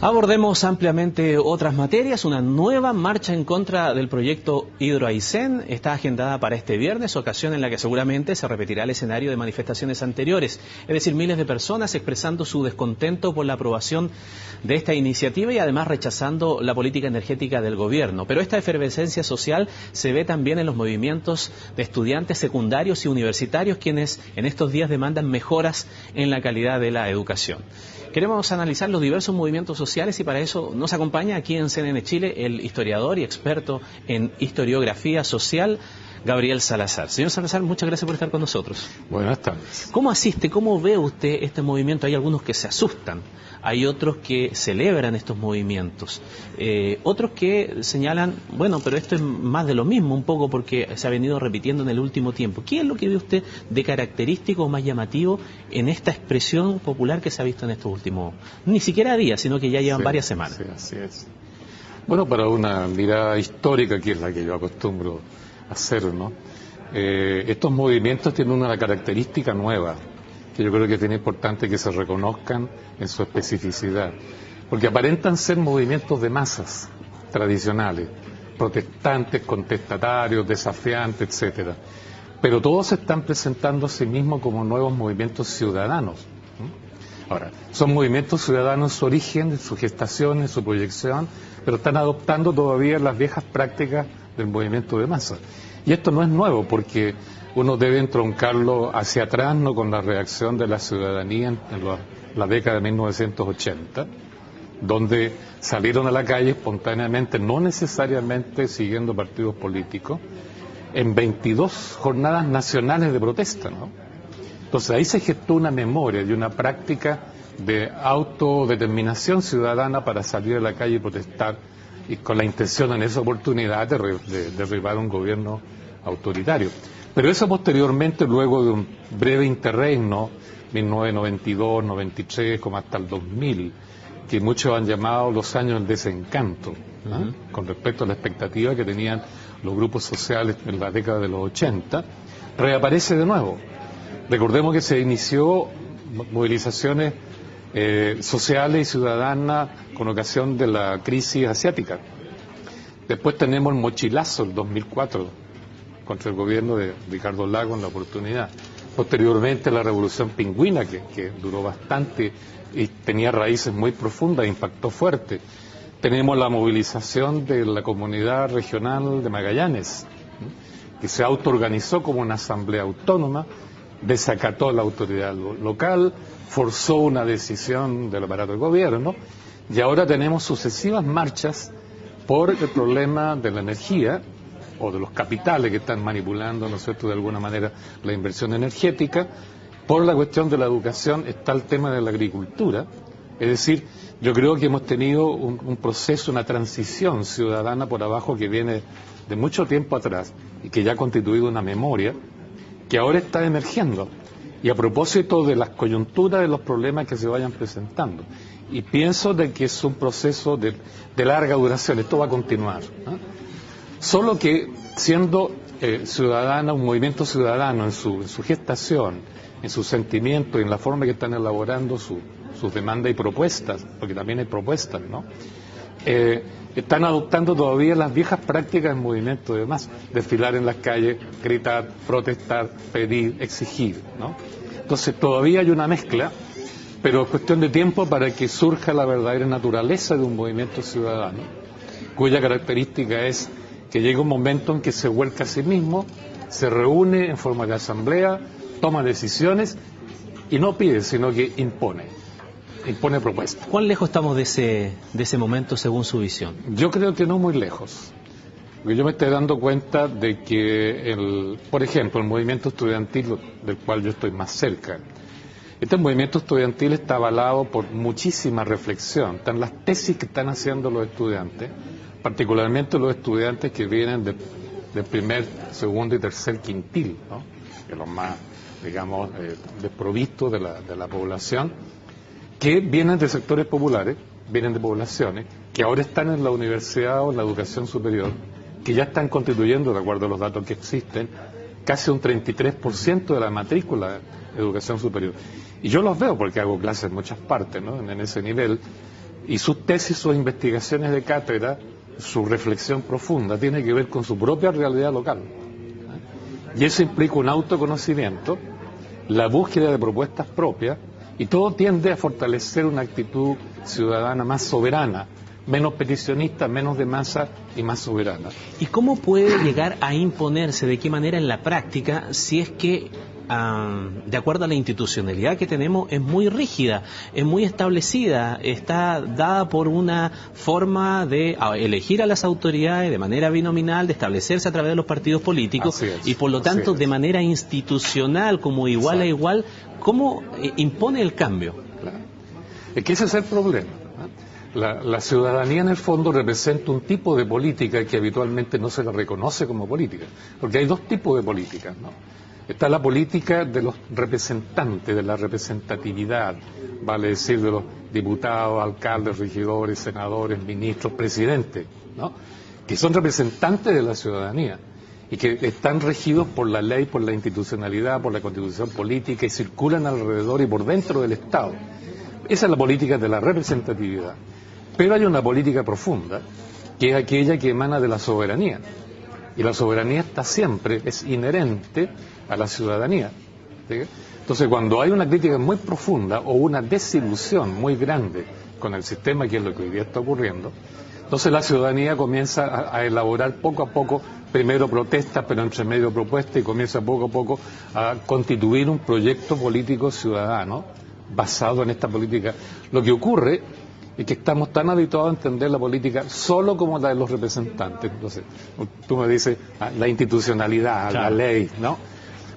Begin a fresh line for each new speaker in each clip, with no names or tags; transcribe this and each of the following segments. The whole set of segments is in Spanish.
Abordemos ampliamente otras materias. Una nueva marcha en contra del proyecto Hidro Aysén está agendada para este viernes, ocasión en la que seguramente se repetirá el escenario de manifestaciones anteriores, es decir, miles de personas expresando su descontento por la aprobación de esta iniciativa y además rechazando la política energética del gobierno. Pero esta efervescencia social se ve también en los movimientos de estudiantes secundarios y universitarios, quienes en estos días demandan mejoras en la calidad de la educación. Queremos analizar los diversos movimientos sociales y para eso nos acompaña aquí en CNN Chile el historiador y experto en historiografía social, Gabriel Salazar. Señor Salazar, muchas gracias por estar con nosotros.
Buenas tardes.
¿Cómo asiste, cómo ve usted este movimiento? Hay algunos que se asustan, hay otros que celebran estos movimientos, otros que señalan, bueno, pero esto es más de lo mismo un poco porque se ha venido repitiendo en el último tiempo. ¿Qué es lo que ve usted de característico o más llamativo en esta expresión popular que se ha visto en estos últimos, ni siquiera días, sino que ya llevan varias semanas?
Sí, así es. Bueno, para una mirada histórica, que es la que yo acostumbro a hacer, ¿no? Estos movimientos tienen una característica nueva, que yo creo que es bien importante que se reconozcan en su especificidad, porque aparentan ser movimientos de masas tradicionales, protestantes, contestatarios, desafiantes, etcétera, pero todos se están presentando a sí mismos como nuevos movimientos ciudadanos. Ahora, son movimientos ciudadanos en su origen, en su gestación, en su proyección, pero están adoptando todavía las viejas prácticas del movimiento de masas. Y esto no es nuevo, porque uno debe entroncarlo hacia atrás, no con la reacción de la ciudadanía en la década de 1980, donde salieron a la calle espontáneamente, no necesariamente siguiendo partidos políticos, en 22 jornadas nacionales de protesta, ¿no? Entonces ahí se gestó una memoria y una práctica de autodeterminación ciudadana para salir a la calle y protestar, y con la intención en esa oportunidad de derribar un gobierno autoritario. Pero eso posteriormente, luego de un breve interregno, 1992, 93, como hasta el 2000, que muchos han llamado los años del desencanto, ¿no? Con respecto a la expectativa que tenían los grupos sociales en la década de los 80, reaparece de nuevo. Recordemos que se inició movilizaciones sociales y ciudadanas con ocasión de la crisis asiática. Después tenemos el mochilazo, el 2004, contra el gobierno de Ricardo Lagos en la oportunidad. Posteriormente la revolución pingüina, que duró bastante y tenía raíces muy profundas, impactó fuerte. Tenemos la movilización de la comunidad regional de Magallanes, que se autoorganizó como una asamblea autónoma, desacató la autoridad local, forzó una decisión del aparato de gobierno, y ahora tenemos sucesivas marchas por el problema de la energía o de los capitales que están manipulando, ¿no es cierto?, de alguna manera la inversión energética. Por la cuestión de la educación está el tema de la agricultura. Es decir, yo creo que hemos tenido un proceso, una transición ciudadana por abajo que viene de mucho tiempo atrás y que ya ha constituido una memoria que ahora está emergiendo, y a propósito de las coyunturas de los problemas que se vayan presentando. Y pienso de que es un proceso de larga duración, esto va a continuar, ¿no? Solo que siendo ciudadana, un movimiento ciudadano en su gestación, en sus sentimientos y en la forma que están elaborando sus demandas y propuestas, porque también hay propuestas, ¿no? Están adoptando todavía las viejas prácticas del movimiento de masas, desfilar en las calles, gritar, protestar, pedir, exigir, ¿no? Entonces todavía hay una mezcla, pero es cuestión de tiempo para que surja la verdadera naturaleza de un movimiento ciudadano, cuya característica es que llega un momento en que se vuelca a sí mismo, se reúne en forma de asamblea, toma decisiones y no pide, sino que impone propuestas.
¿Cuán lejos estamos de ese momento según su visión?
Yo creo que no muy lejos. Porque yo me estoy dando cuenta de que, por ejemplo, el movimiento estudiantil, del cual yo estoy más cerca, este movimiento estudiantil está avalado por muchísima reflexión. Están las tesis que están haciendo los estudiantes, particularmente los estudiantes que vienen de primer, segundo y tercer quintil, ¿no? Que los más, digamos, desprovistos de la población, que vienen de sectores populares, vienen de poblaciones, que ahora están en la universidad o en la educación superior, que ya están constituyendo, de acuerdo a los datos que existen, casi un 33% de la matrícula de educación superior. Y yo los veo porque hago clases en muchas partes, ¿no?, en ese nivel, Y sus tesis, sus investigaciones de cátedra, su reflexión profunda, tiene que ver con su propia realidad local. Y eso implica un autoconocimiento, la búsqueda de propuestas propias, y todo tiende a fortalecer una actitud ciudadana más soberana, menos peticionista, menos de masa y más soberana.
¿Y cómo puede llegar a imponerse, de qué manera en la práctica, si es que, de acuerdo a la institucionalidad que tenemos, es muy rígida, es muy establecida, está dada por una forma de elegir a las autoridades de manera binominal, de establecerse a través de los partidos políticos, y por lo tanto de manera institucional, como igual a igual? ¿Cómo impone el cambio?
Claro. Es que ese es el problema. La ciudadanía en el fondo representa un tipo de política que habitualmente no se la reconoce como política, porque hay dos tipos de políticas, ¿no? Está la política de los representantes, de la representatividad, vale decir, de los diputados, alcaldes, regidores, senadores, ministros, presidentes, ¿no? Que son representantes de la ciudadanía y que están regidos por la ley, por la institucionalidad, por la constitución política y circulan alrededor y por dentro del Estado. Esa es la política de la representatividad. Pero hay una política profunda, que es aquella que emana de la soberanía. Y la soberanía está siempre, es inherente a la ciudadanía. ¿Sí? Entonces, cuando hay una crítica muy profunda o una desilusión muy grande con el sistema, que es lo que hoy día está ocurriendo, entonces la ciudadanía comienza a elaborar poco a poco, primero protestas, pero entre medio propuestas, y comienza poco a poco a constituir un proyecto político ciudadano basado en esta política. Lo que ocurre es que estamos tan habituados a entender la política solo como la de los representantes. Entonces, tú me dices, la institucionalidad, claro, la ley, ¿no?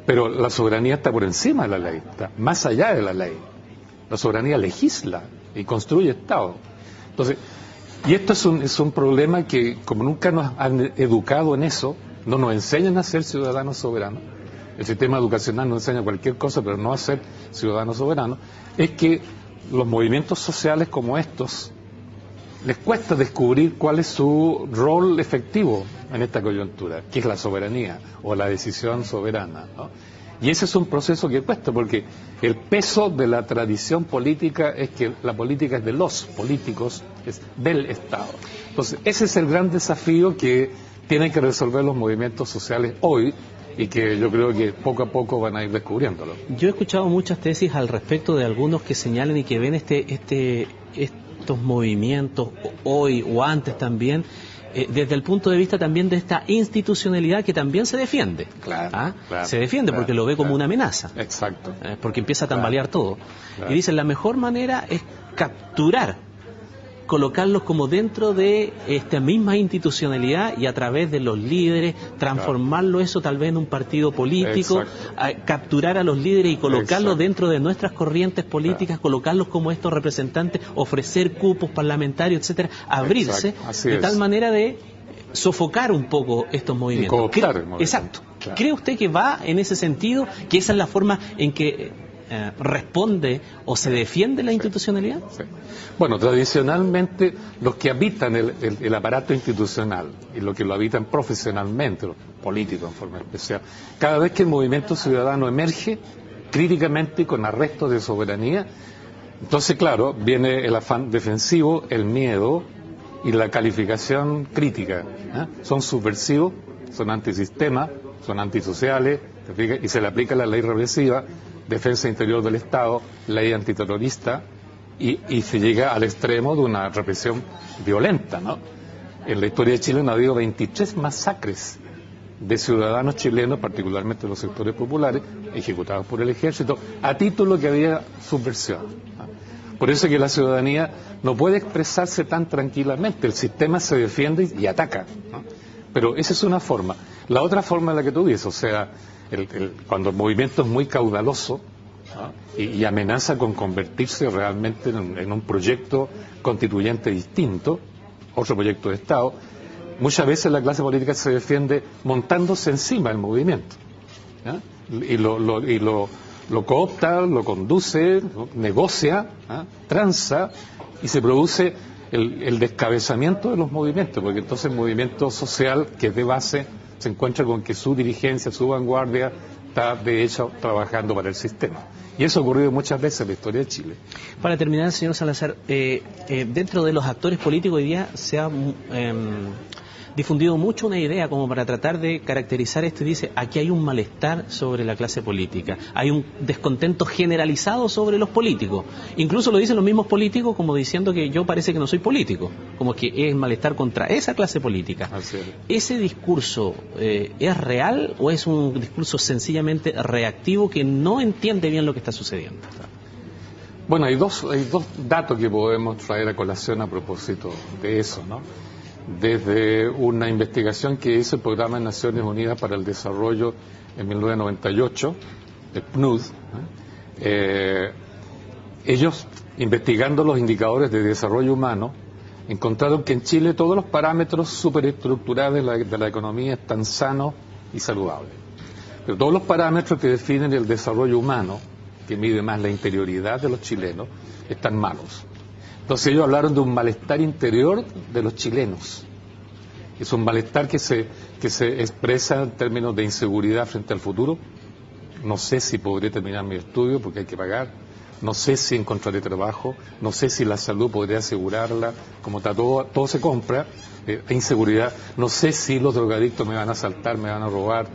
Pero la soberanía está por encima de la ley, está más allá de la ley. La soberanía legisla y construye Estado. Entonces, y esto es un problema que, como nunca nos han educado en eso, no nos enseñan a ser ciudadanos soberanos. El sistema educacional nos enseña cualquier cosa, pero no a ser ciudadanos soberanos. Es que los movimientos sociales como estos les cuesta descubrir cuál es su rol efectivo en esta coyuntura, que es la soberanía o la decisión soberana, ¿no? Y ese es un proceso que cuesta, porque el peso de la tradición política es que la política es de los políticos, es del Estado. Entonces, ese es el gran desafío que tienen que resolver los movimientos sociales hoy, y que yo creo que poco a poco van a ir descubriéndolo.
Yo he escuchado muchas tesis al respecto de algunos que señalan y que ven estos movimientos hoy o antes también, desde el punto de vista también de esta institucionalidad que también se defiende.
Claro, claro,
se defiende porque lo ve como una amenaza.
Exacto.
Porque empieza a tambalear todo.
Claro.
Y dicen, la mejor manera es capturar, colocarlos como dentro de esta misma institucionalidad y a través de los líderes, transformarlo eso tal vez en un partido político, capturar a los líderes y colocarlos dentro de nuestras corrientes políticas, colocarlos como estos representantes, ofrecer cupos parlamentarios, etcétera, abrirse de tal manera de sofocar un poco estos movimientos.
Y cooptar el movimiento.
Exacto. Claro. ¿Cree usted que va en ese sentido, que esa es la forma en que responde o se defiende la institucionalidad?
Sí. Bueno, tradicionalmente los que habitan el aparato institucional y los que lo habitan profesionalmente, los políticos en forma especial, cada vez que el movimiento ciudadano emerge críticamente y con arrestos de soberanía, entonces claro, viene el afán defensivo, el miedo y la calificación crítica. Son subversivos, son antisistema, son antisociales, y se le aplica la ley represiva, defensa interior del Estado, ley antiterrorista, y se llega al extremo de una represión violenta, ¿no? En la historia de Chile ha habido 23 masacres de ciudadanos chilenos, particularmente los sectores populares, ejecutados por el ejército, a título que había subversión, ¿no? Por eso es que la ciudadanía no puede expresarse tan tranquilamente, el sistema se defiende y ataca, ¿no? Pero esa es una forma. La otra forma es la que tú dices, o sea, cuando el movimiento es muy caudaloso, ¿no? y amenaza con convertirse realmente en un proyecto constituyente distinto, otro proyecto de Estado, muchas veces la clase política se defiende montándose encima del movimiento, ¿no? Y lo coopta, lo conduce, ¿no? Negocia, ¿no? Tranza, y se produce el descabezamiento de los movimientos, porque entonces el movimiento social, que es de base, se encuentra con que su dirigencia, su vanguardia, está de hecho trabajando para el sistema. Y eso ha ocurrido muchas veces en la historia de Chile.
Para terminar, señor Salazar, dentro de los actores políticos hoy día se ha difundido mucho una idea como para tratar de caracterizar esto y dice, aquí hay un malestar sobre la clase política, hay un descontento generalizado sobre los políticos, incluso lo dicen los mismos políticos como diciendo que yo parece que no soy político, como que es malestar contra esa clase política.
Así es.
¿Ese discurso es real o es un discurso sencillamente reactivo que no entiende bien lo que está sucediendo?
Bueno, hay dos datos que podemos traer a colación a propósito de eso, ¿no? Desde una investigación que hizo el Programa de Naciones Unidas para el Desarrollo en 1998, el PNUD, ellos, investigando los indicadores de desarrollo humano, encontraron que en Chile todos los parámetros superestructurales de la economía están sanos y saludables. Pero todos los parámetros que definen el desarrollo humano, que mide más la interioridad de los chilenos, están malos. Entonces ellos hablaron de un malestar interior de los chilenos. Es un malestar que se expresa en términos de inseguridad frente al futuro. No sé si podré terminar mi estudio porque hay que pagar. No sé si encontraré trabajo. No sé si la salud podré asegurarla. Como está todo se compra. Inseguridad. No sé si los drogadictos me van a asaltar, me van a robar.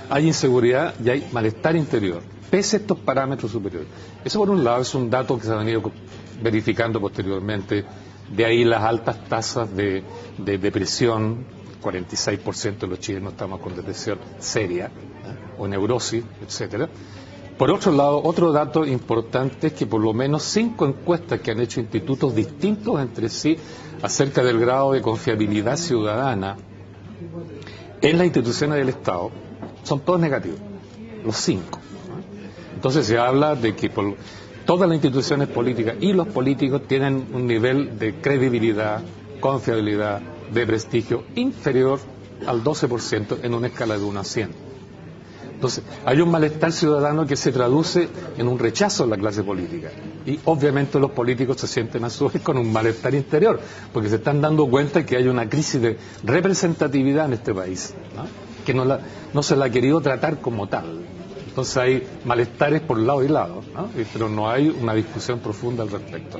Hay inseguridad y hay malestar interior, pese a estos parámetros superiores. Eso por un lado es un dato que se ha venido verificando posteriormente, de ahí las altas tasas de depresión, 46% de los chilenos estamos con depresión seria, o neurosis, etcétera. Por otro lado, otro dato importante es que por lo menos 5 encuestas que han hecho institutos distintos entre sí acerca del grado de confiabilidad ciudadana en las instituciones del Estado, son todos negativos, los 5. Entonces se habla de que todas las instituciones políticas y los políticos tienen un nivel de credibilidad, confiabilidad, de prestigio inferior al 12% en una escala de 1 a 100. Entonces, hay un malestar ciudadano que se traduce en un rechazo a la clase política. Y obviamente los políticos se sienten a su vez con un malestar interior, porque se están dando cuenta de que hay una crisis de representatividad en este país, ¿no? Que no se la ha querido tratar como tal. Entonces hay malestares por lado y lado, ¿no? Pero no hay una discusión profunda al respecto.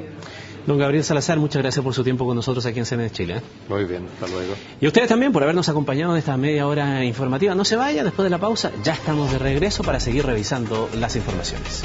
Don Gabriel Salazar, muchas gracias por su tiempo con nosotros aquí en CNN Chile.
Muy bien, hasta luego.
Y a ustedes también por habernos acompañado en esta media hora informativa. No se vaya, después de la pausa ya estamos de regreso para seguir revisando las informaciones.